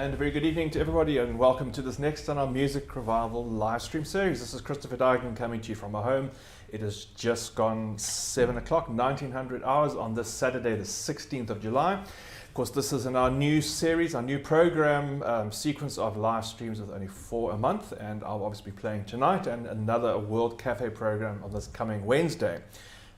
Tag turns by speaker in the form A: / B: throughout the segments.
A: and a very good evening to everybody, and welcome to this next on our Music Revival live stream series. This is Christopher Duigan coming to you from my home. It has just gone 7 o'clock, 1900 hours on this Saturday, the 16th of July. Of course, this is in our new series, our new program sequence of live streams with only 4 a month, and I'll obviously be playing tonight and another World Cafe program on this coming Wednesday.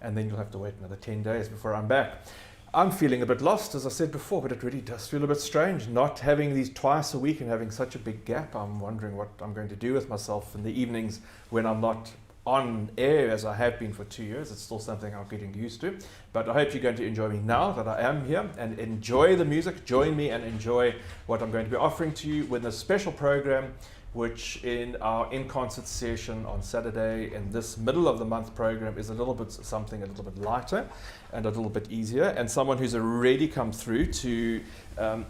A: And then you'll have to wait another 10 days before I'm back. I'm feeling a bit lost, as I said before, but it really does feel a bit strange not having these twice a week and having such a big gap. I'm wondering what I'm going to do with myself in the evenings when I'm not on air as I have been for 2 years. It's still something I'm getting used to, but I hope you're going to enjoy me now that I am here and enjoy the music. Join me and enjoy what I'm going to be offering to you with a special program, which in our in-concert session on Saturday in this middle of the month program is a little bit something a little bit lighter and a little bit easier, and someone who's already come through to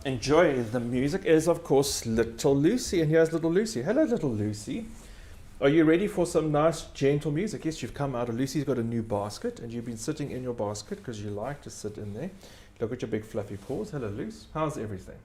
A: enjoy the music is of course Little Lucy. And here's Little Lucy. Hello Little Lucy. Are you ready for some nice gentle music? Yes, you've come out. Lucy's got a new basket and you've been sitting in your basket because you like to sit in there. Look at your big fluffy paws. Hello Lucy. How's everything?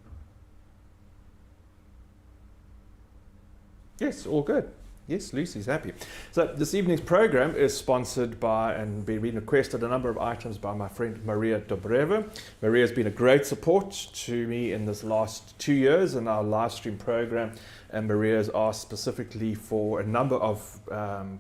A: Yes, all good. Yes, Lucy's happy. So this evening's program is sponsored by and been requested a number of items by my friend Maria Dobreva. Maria's been a great support to me in this last 2 years in our live stream program, and Maria's asked specifically for a number of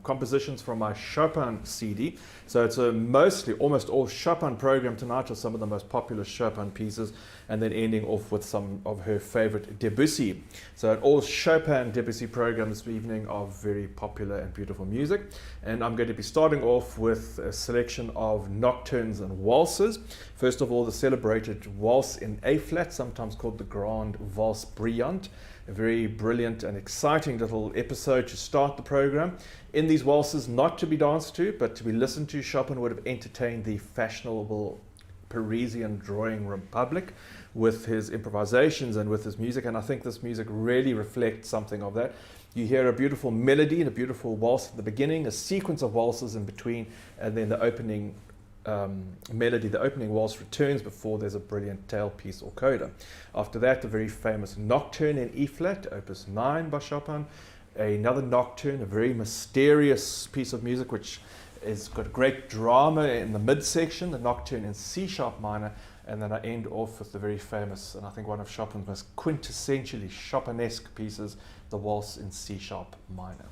A: compositions from my Chopin CD. So it's a mostly, almost all Chopin program tonight with some of the most popular Chopin pieces, and then ending off with some of her favorite Debussy. So an all Chopin Debussy program this evening of very popular and beautiful music. And I'm going to be starting off with a selection of nocturnes and waltzes. First of all, the celebrated waltz in A flat, sometimes called the Grand Valse Brillante. A very brilliant and exciting little episode to start the program. In these waltzes, not to be danced to, but to be listened to, Chopin would have entertained the fashionable Parisian drawing room public with his improvisations and with his music, and I think this music really reflects something of that. You hear a beautiful melody and a beautiful waltz at the beginning, a sequence of waltzes in between, and then the opening melody, the opening waltz returns before there's a brilliant tailpiece or coda. After that, the very famous Nocturne in E flat, opus 9 by Chopin, another nocturne, a very mysterious piece of music which has got great drama in the midsection, the Nocturne in C sharp minor, and then I end off with the very famous, and I think one of Chopin's most quintessentially Chopinesque pieces, the Waltz in C sharp minor.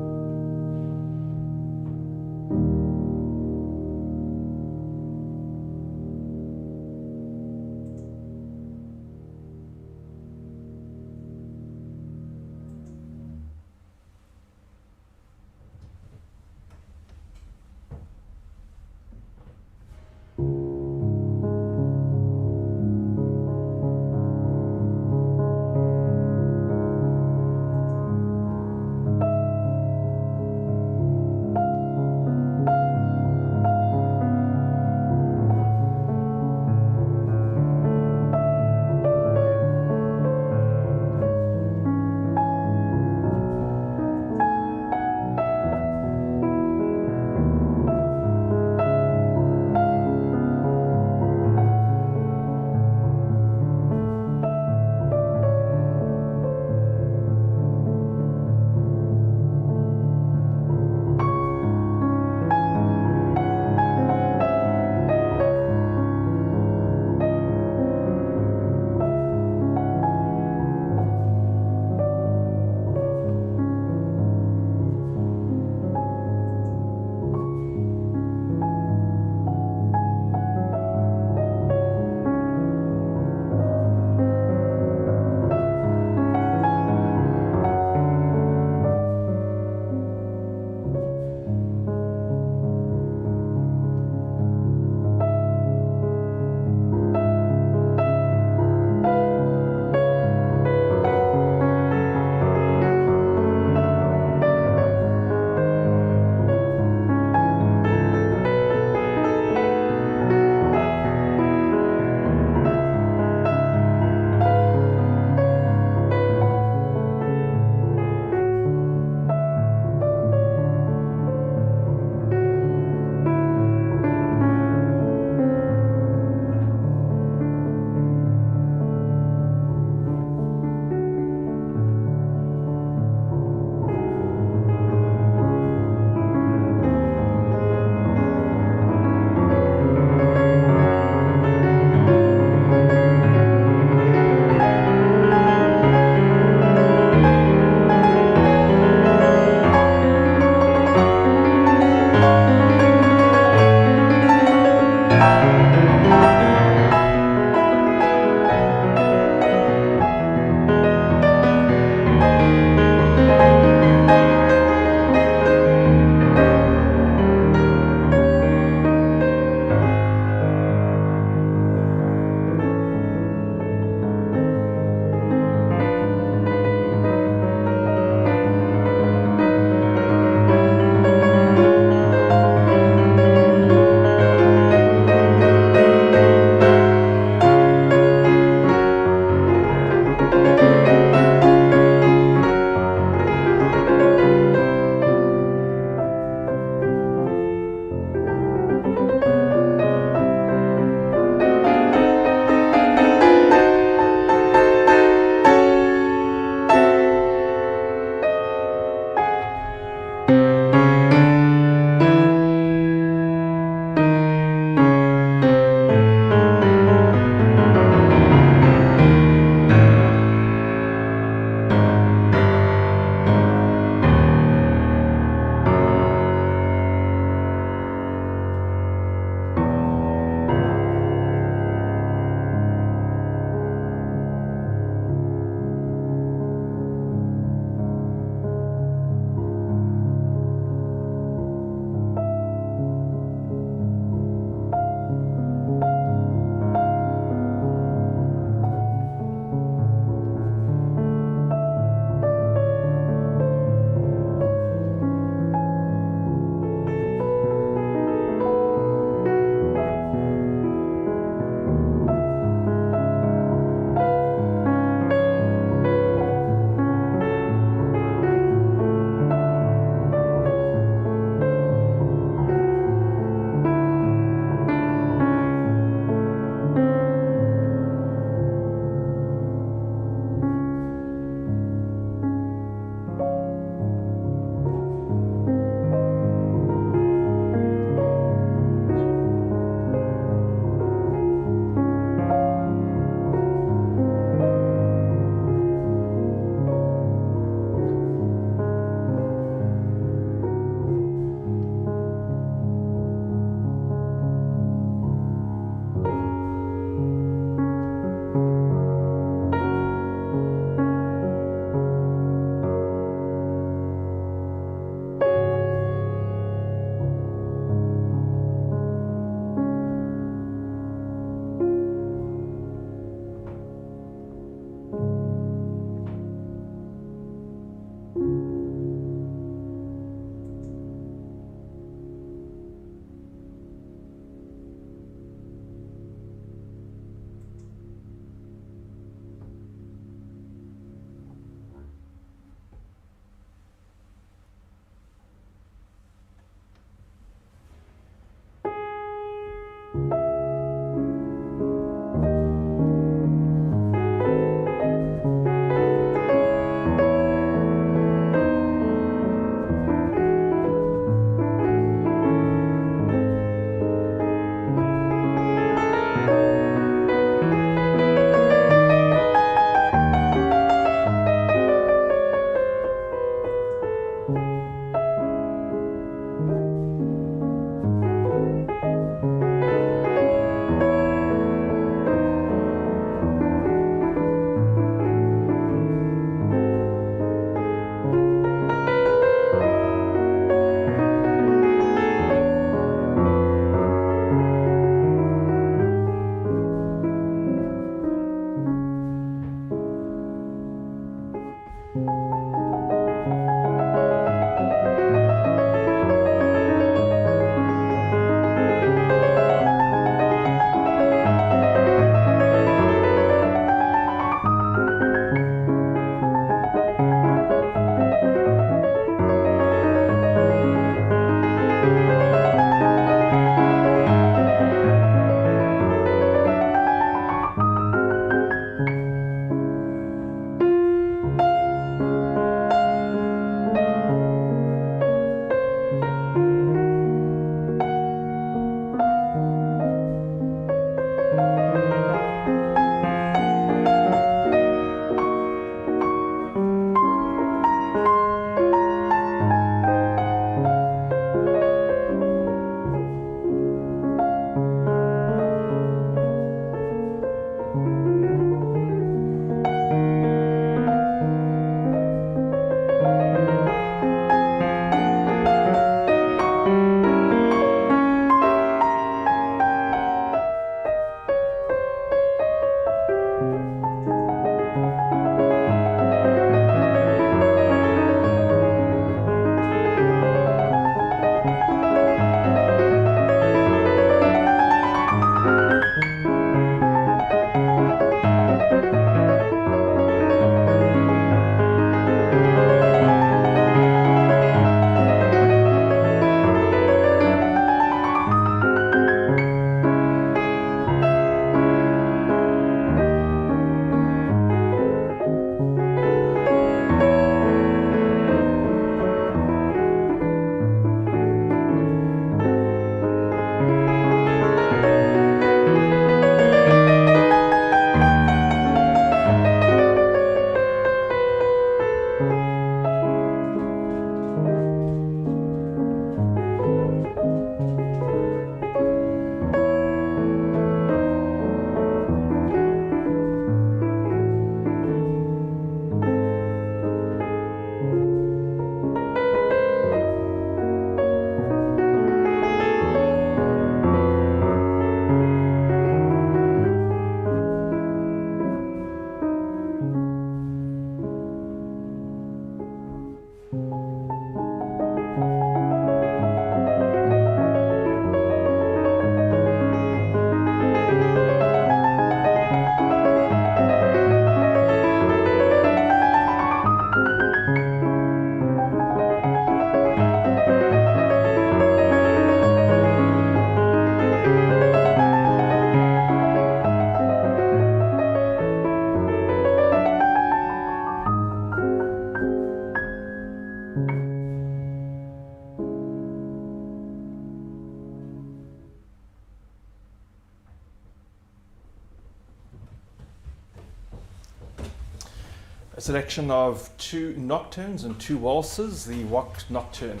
A: A selection of 2 nocturnes and 2 waltzes, the Nocturne,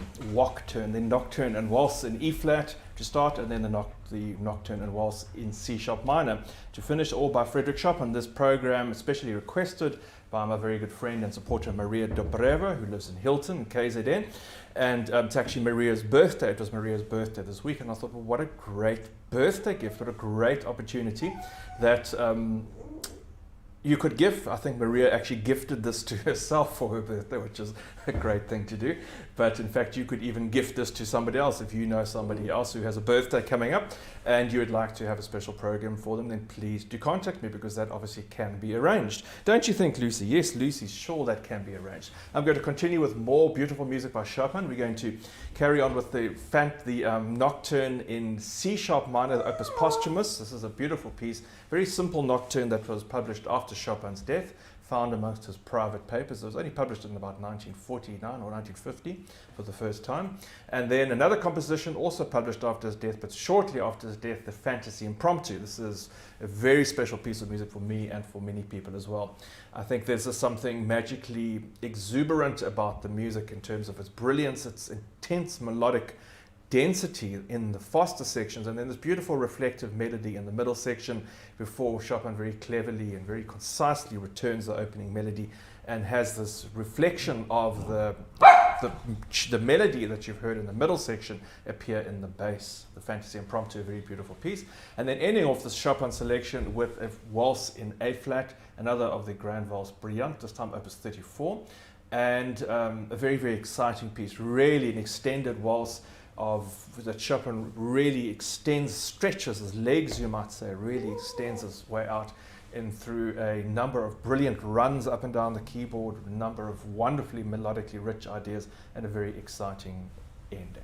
A: then Nocturne and Waltz in E flat to start, and then the Nocturne and Waltz in C sharp minor to finish, all by Frederick Chopin. This program especially requested by my very good friend and supporter Maria Dobreva, who lives in Hilton, KZN, and it's actually Maria's birthday. It was Maria's birthday this week, and I thought, well, what a great birthday gift, what a great opportunity that you could give. I think Maria actually gifted this to herself for her birthday, which is a great thing to do. But in fact, you could even gift this to somebody else. If you know somebody else who has a birthday coming up and you would like to have a special program for them, then please do contact me, because that obviously can be arranged. Don't you think, Lucy? Yes, Lucy, sure, that can be arranged. I'm going to continue with more beautiful music by Chopin. We're going to carry on with the Nocturne in C sharp minor, the Opus Posthumous. This is a beautiful piece, very simple nocturne that was published after Chopin's death, found amongst his private papers. It was only published in about 1949 or 1950 for the first time. And then another composition also published after his death, but shortly after his death, the Fantasy Impromptu. This is a very special piece of music for me and for many people as well. I think there's something magically exuberant about the music in terms of its brilliance, its intense melodic density in the faster sections, and then this beautiful reflective melody in the middle section before Chopin very cleverly and very concisely returns the opening melody and has this reflection of the melody that you've heard in the middle section appear in the bass. The Fantasy Impromptu, a very beautiful piece. And then ending off this Chopin selection with a waltz in A flat, another of the Grand Valse Brillante, this time opus 34, and a very, very exciting piece, really an extended waltz that Chopin really stretches his legs, you might say, really extends his way out in through a number of brilliant runs up and down the keyboard, a number of wonderfully melodically rich ideas, and a very exciting ending.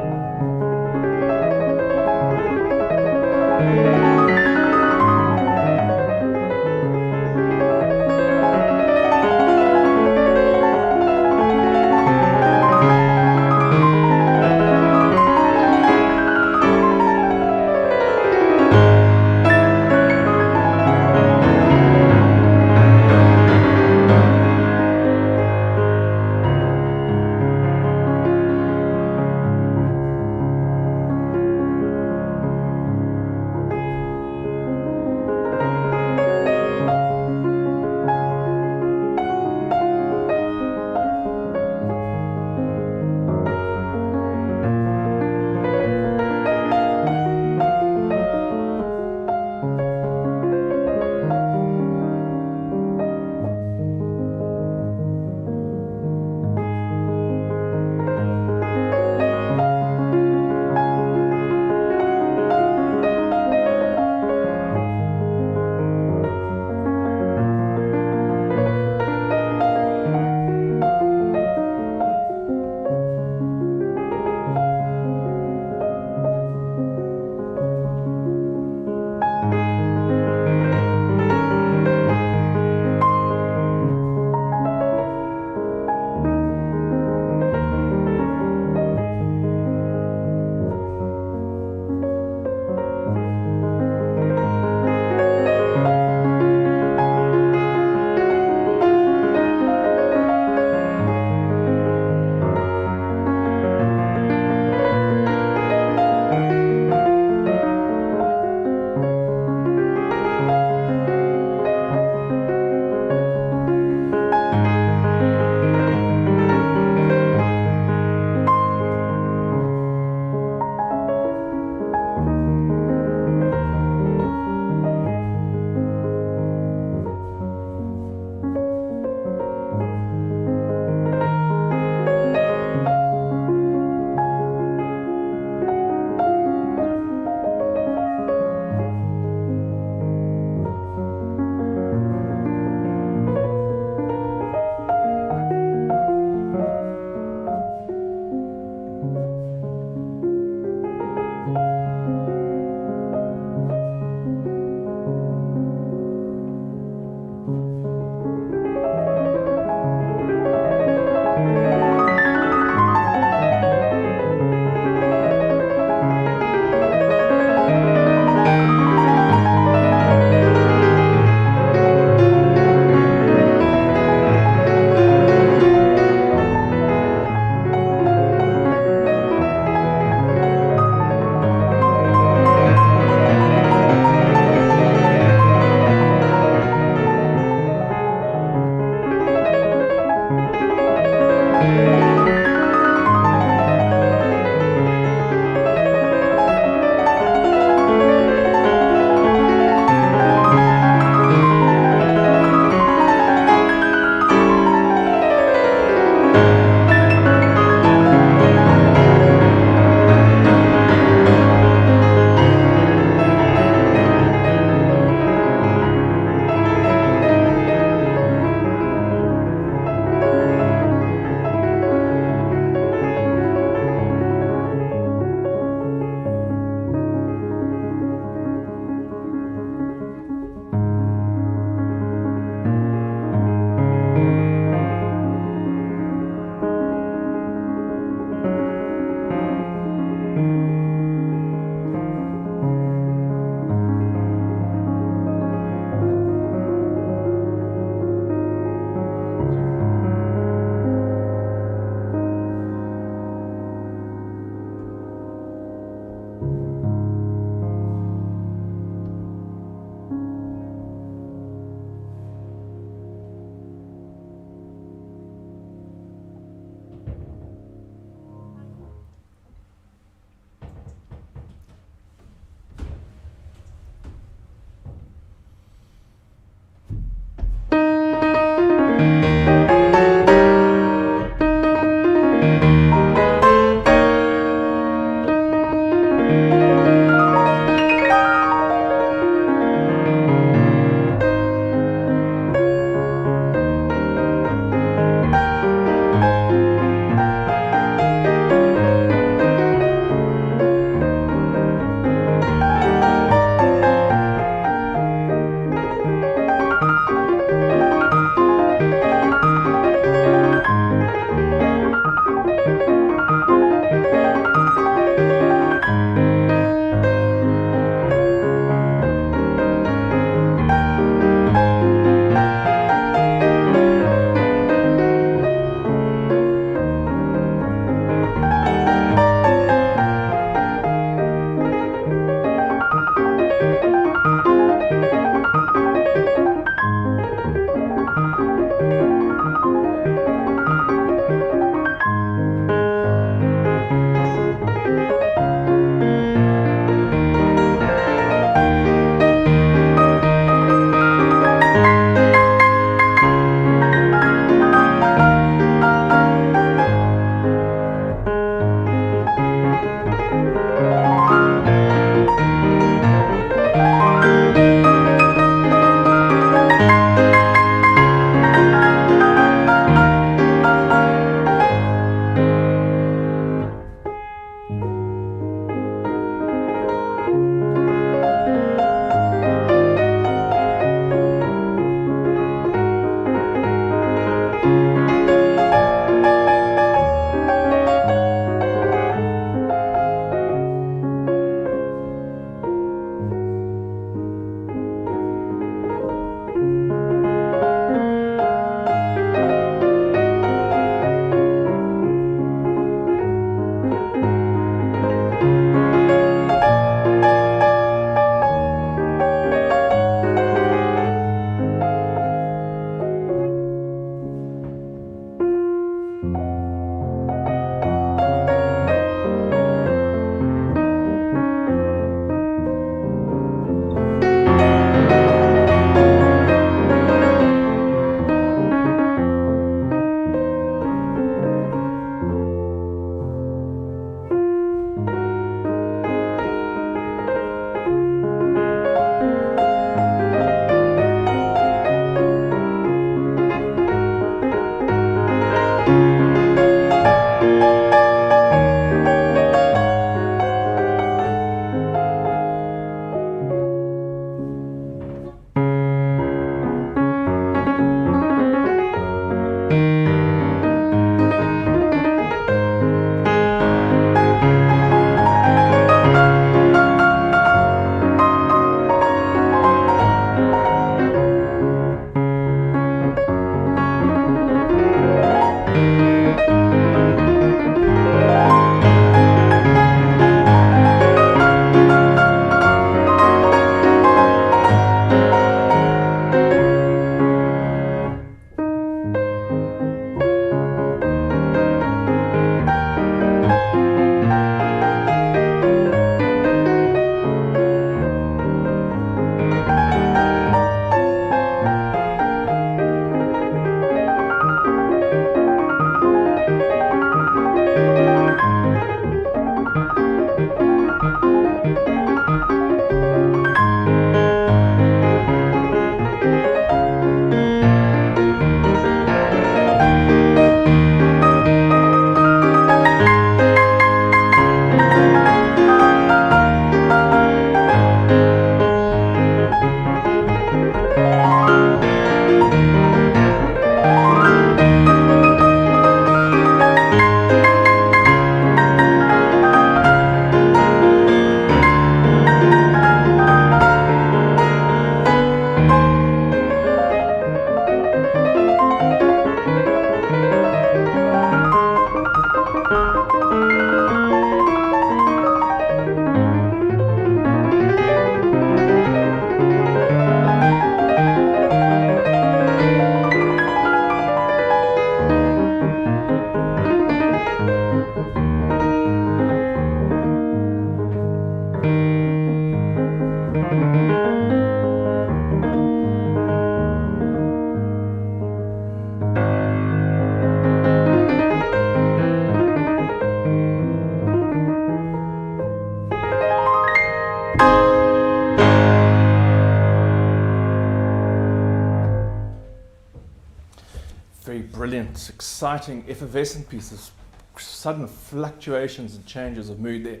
A: very brilliant, exciting, effervescent pieces, sudden fluctuations and changes of mood there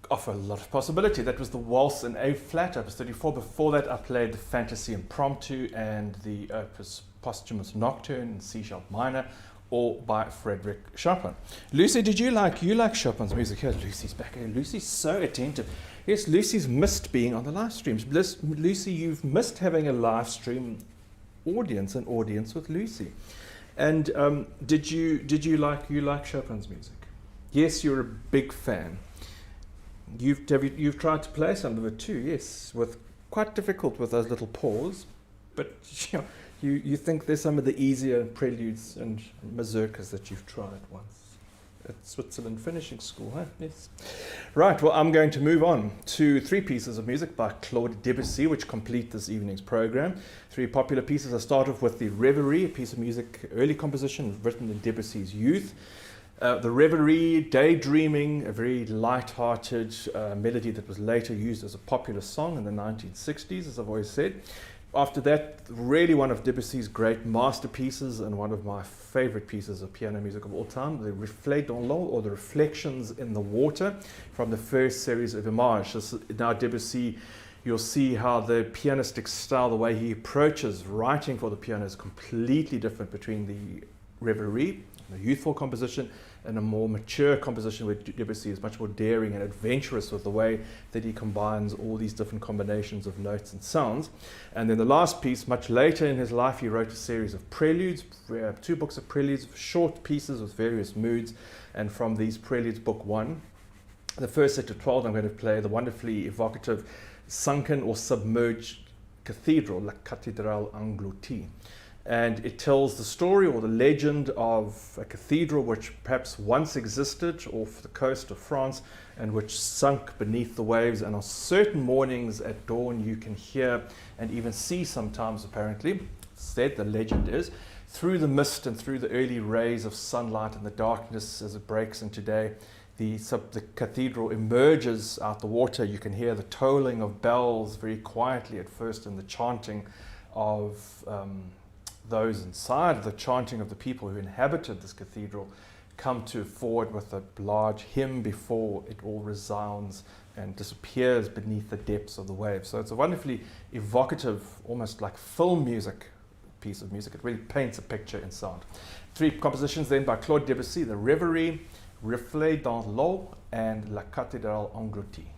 A: offer a lot of possibility. That was the Waltz in A flat, opus 34. Before that, I played the Fantasy Impromptu and the opus Posthumous Nocturne in C sharp minor, all by Frederick Chopin. Lucy, did you like Chopin's music? Here, Lucy's back here. Lucy's so attentive. Yes, Lucy's missed being on the live streams. Lucy, you've missed having a live stream audience with Lucy. And did you like Chopin's music? Yes, you're a big fan. You've tried to play some of it too, yes, with quite difficult with those little pause, but you think there's some of the easier preludes and mazurkas that you've tried once at Switzerland Finishing School, huh? Yes. Right, well, I'm going to move on to 3 pieces of music by Claude Debussy, which complete this evening's program. 3 popular pieces. I start off with the Reverie, a piece of music, early composition written in Debussy's youth. The Reverie, daydreaming, a very light-hearted melody that was later used as a popular song in the 1960s, as I've always said. After that, really one of Debussy's great masterpieces and one of my favorite pieces of piano music of all time, the Reflets dans l'eau, or the Reflections in the Water, from the first series of Images. Now Debussy, you'll see how the pianistic style, the way he approaches writing for the piano, is completely different between the Reverie, the youthful composition, and a more mature composition where Debussy is much more daring and adventurous with the way that he combines all these different combinations of notes and sounds. And then the last piece, much later in his life, he wrote a series of preludes, 2 books of preludes, short pieces with various moods. And from these preludes, book 1, the first set of 12, I'm going to play the wonderfully evocative Sunken or Submerged Cathedral, La Cathédrale Engloutie. And it tells the story or the legend of a cathedral which perhaps once existed off the coast of France and which sunk beneath the waves. And on certain mornings at dawn, you can hear and even see sometimes, apparently, said the legend is, through the mist and through the early rays of sunlight and the darkness as it breaks into day, the cathedral emerges out the water. You can hear the tolling of bells very quietly at first and the chanting of those inside, the chanting of the people who inhabited this cathedral, come to forward with a large hymn before it all resounds and disappears beneath the depths of the waves. So it's a wonderfully evocative, almost like film music piece of music. It really paints a picture in sound. 3 compositions then by Claude Debussy: the Reverie, Reflets dans l'eau, and La Cathédrale Engloutie.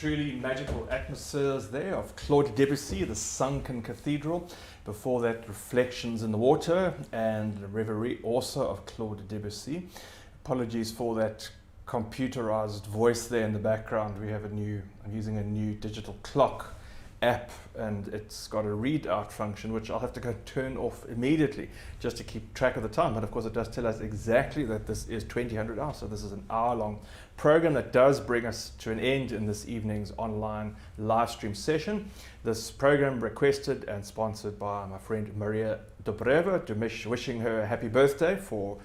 A: truly magical atmospheres there of Claude Debussy, the Sunken Cathedral. Before that, Reflections in the Water and the Reverie, also of Claude Debussy. Apologies for that computerized voice there in the background. I'm using a new digital clock app, and it's got a readout function which I'll have to go turn off immediately just to keep track of the time. But of course it does tell us exactly that this is 2000 hours, so this is an hour-long program that does bring us to an end in this evening's online live stream session. This program requested and sponsored by my friend Maria Dobreva, wishing her a happy birthday for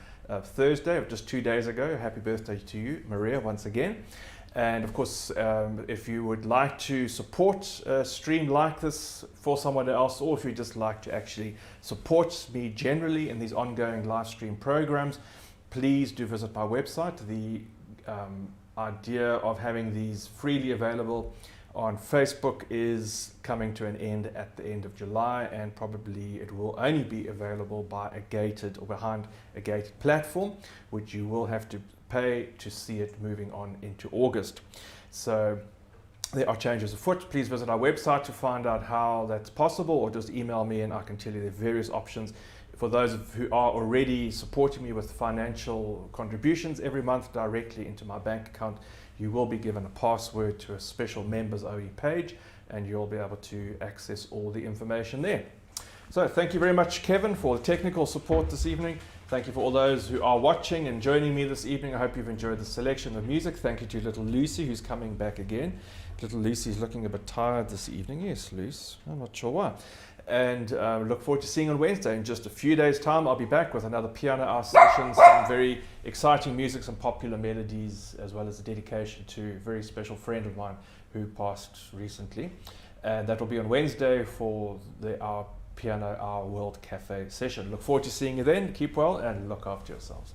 A: Thursday of just 2 days ago. Happy birthday to you, Maria, once again. And of course, if you would like to support a stream like this for someone else, or if you'd just like to actually support me generally in these ongoing live stream programs, please do visit my website. The idea of having these freely available on Facebook is coming to an end at the end of July, and probably it will only be available by a gated or behind a gated platform, which you will have to pay to see it moving on into August. So there are changes afoot. Please visit our website to find out how that's possible, or just email me and I can tell you there are various options. For those who are already supporting me with financial contributions every month directly into my bank account, you will be given a password to a special members OE page, and you'll be able to access all the information there. So thank you very much, Kevin, for the technical support this evening. Thank you for all those who are watching and joining me this evening. I hope you've enjoyed the selection of music. Thank you to little Lucy, who's coming back again. Little Lucy's looking a bit tired this evening. Yes, Lucy, I'm not sure why. And look forward to seeing you on Wednesday. In just a few days' time, I'll be back with another piano hour session, some very exciting music, some popular melodies, as well as a dedication to a very special friend of mine who passed recently. And that will be on Wednesday for our Piano Hour World Cafe session. Look forward to seeing you then. Keep well and look after yourselves.